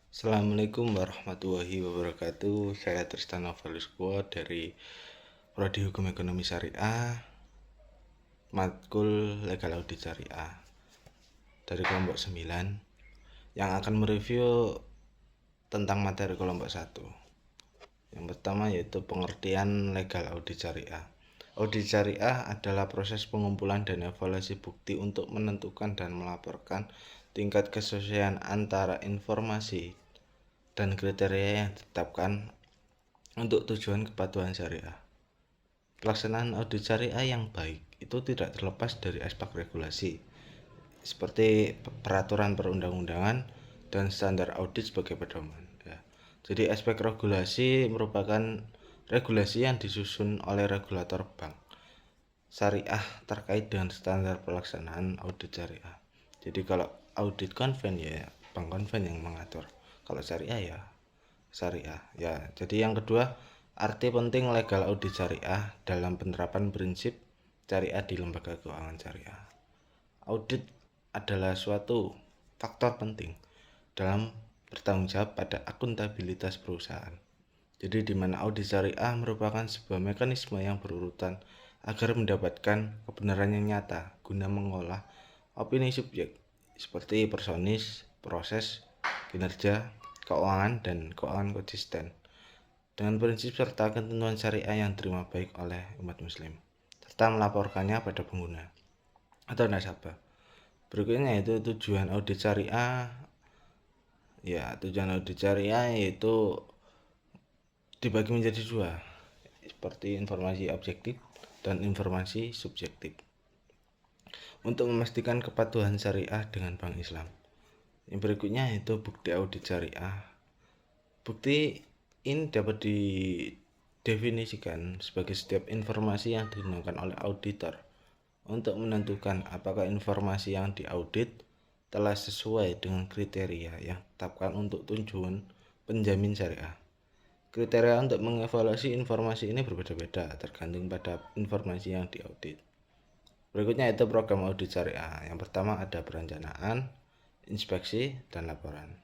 Assalamualaikum warahmatullahi wabarakatuh. Saya Tristan Novalisco dari Prodi Hukum Ekonomi Syariah, matkul Legal Audit Syariah dari kelompok 9 yang akan mereview tentang materi kelompok 1. Yang pertama yaitu pengertian Legal Audit Syariah. Audit syariah adalah proses pengumpulan dan evaluasi bukti untuk menentukan dan melaporkan tingkat kesesuaian antara informasi dan kriteria yang ditetapkan untuk tujuan kepatuhan syariah. Pelaksanaan audit syariah yang baik itu tidak terlepas dari aspek regulasi, seperti peraturan perundang-undangan dan standar audit sebagai pedoman. Jadi aspek regulasi merupakan regulasi yang disusun oleh regulator bank syariah terkait dengan standar pelaksanaan audit syariah. Jadi kalau audit konven ya bank konven yang mengatur, kalau syariah ya syariah ya. Jadi yang kedua, arti penting legal audit syariah dalam penerapan prinsip syariah di lembaga keuangan syariah. Audit adalah suatu faktor penting dalam bertanggung jawab pada akuntabilitas perusahaan. Jadi di mana audit syariah merupakan sebuah mekanisme yang berurutan agar mendapatkan kebenaran yang nyata guna mengolah opini subjek seperti personis, proses, kinerja, keuangan, dan keuangan konsisten dengan prinsip serta ketentuan syariah yang diterima baik oleh umat muslim, serta melaporkannya pada pengguna atau nasabah. Berikutnya yaitu tujuan audit syariah. Ya, tujuan audit syariah yaitu dibagi menjadi dua, seperti informasi objektif dan informasi subjektif, untuk memastikan kepatuhan syariah dengan bank Islam. Yang berikutnya yaitu bukti audit syariah. Bukti ini dapat didefinisikan sebagai setiap informasi yang digunakan oleh auditor untuk menentukan apakah informasi yang diaudit telah sesuai dengan kriteria yang ditetapkan untuk tujuan penjamin syariah. Kriteria untuk mengevaluasi informasi ini berbeda-beda tergantung pada informasi yang diaudit. Berikutnya itu program audit syariah. Yang pertama ada perencanaan, inspeksi, dan laporan.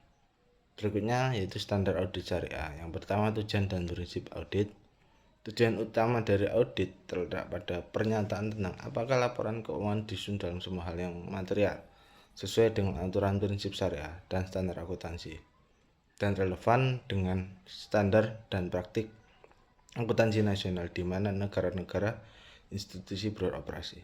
Berikutnya yaitu standar audit syariah. Yang pertama tujuan dan prinsip audit. Tujuan utama dari audit terletak pada pernyataan tentang apakah laporan keuangan disusun dalam semua hal yang material sesuai dengan aturan prinsip syariah dan standar akuntansi dan relevan dengan standar dan praktik akuntansi nasional di mana negara-negara institusi beroperasi.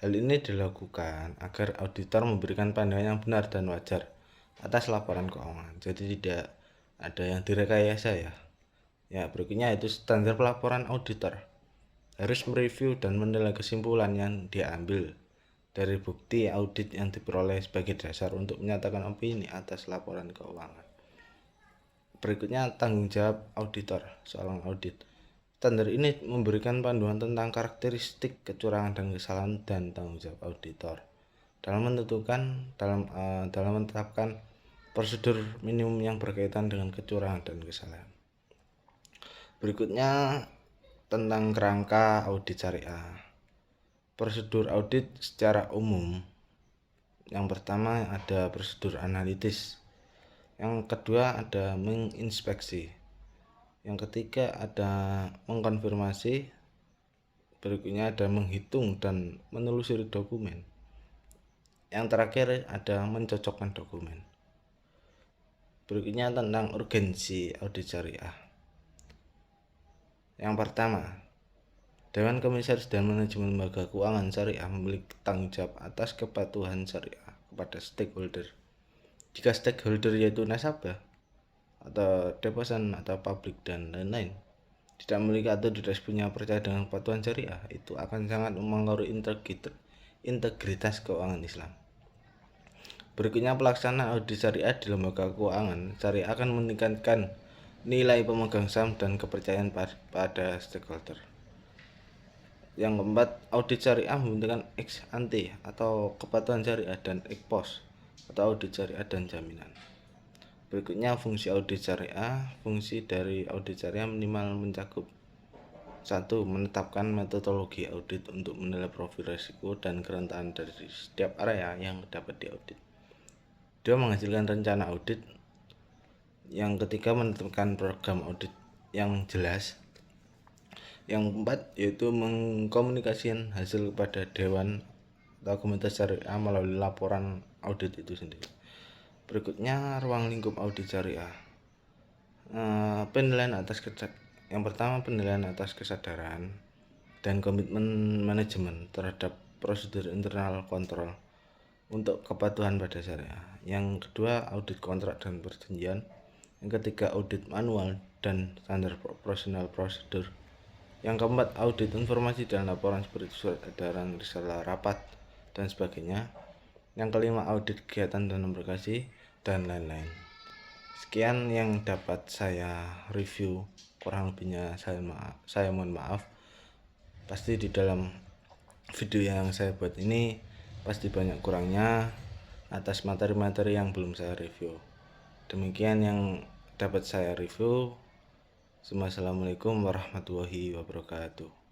Hal ini dilakukan agar auditor memberikan pandangan yang benar dan wajar atas laporan keuangan, jadi tidak ada yang direkayasa ya. Berikutnya itu standar pelaporan auditor. Harus mereview dan menilai kesimpulan yang diambil dari bukti audit yang diperoleh sebagai dasar untuk menyatakan opini atas laporan keuangan. Berikutnya tanggung jawab auditor. Seorang audit. Standar ini memberikan panduan tentang karakteristik kecurangan dan kesalahan dan tanggung jawab auditor dalam menetapkan prosedur minimum yang berkaitan dengan kecurangan dan kesalahan. Berikutnya tentang kerangka audit syariah. Prosedur audit secara umum. Yang pertama ada prosedur analitis. Yang kedua ada menginspeksi. Yang ketiga ada mengkonfirmasi. Berikutnya ada menghitung dan menelusuri dokumen. Yang terakhir ada mencocokkan dokumen. Berikutnya tentang urgensi audit syariah. Yang pertama, Dewan Komisaris dan Manajemen Lembaga Keuangan Syariah memiliki tanggung jawab atas kepatuhan syariah kepada stakeholder. Jika stakeholder yaitu nasabah atau deposan atau publik dan lain-lain tidak memiliki atau tidak punya percaya dengan kepatuhan syariah, itu akan sangat mempengaruhi integritas keuangan Islam. Berikutnya pelaksanaan audit syariah di lembaga keuangan syariah akan meningkatkan nilai pemegang saham dan kepercayaan pada stakeholder. Yang keempat, audit syariah membentukkan ex ante atau kepatuhan syariah dan ex post atau audit syariah dan jaminan. Berikutnya fungsi audit syariah. Fungsi dari audit syariah minimal mencakup 1. Menetapkan metodologi audit untuk menilai profil risiko dan kerentanan dari setiap area yang dapat diaudit. 2. Menghasilkan rencana audit Yang ketiga, menentukan program audit yang jelas. Yang keempat, yaitu mengkomunikasikan hasil kepada Dewan atau Komite Syariah melalui laporan audit itu sendiri. Berikutnya, ruang lingkup audit syariah. Yang pertama, penilaian atas kesadaran dan komitmen manajemen terhadap prosedur internal kontrol untuk kepatuhan pada syariah. Yang kedua, audit kontrak dan perjanjian. Yang ketiga, audit manual dan standar operasional prosedur. Yang keempat, audit informasi dan laporan seperti surat edaran, risalah, rapat, dan sebagainya. Yang kelima, audit kegiatan dan berkasih, dan lain-lain. Sekian yang dapat saya review, kurang lebihnya saya mohon maaf. Pasti di dalam video yang saya buat ini pasti banyak kurangnya atas materi-materi yang belum saya review. Demikian yang dapat saya review. Assalamualaikum warahmatullahi wabarakatuh.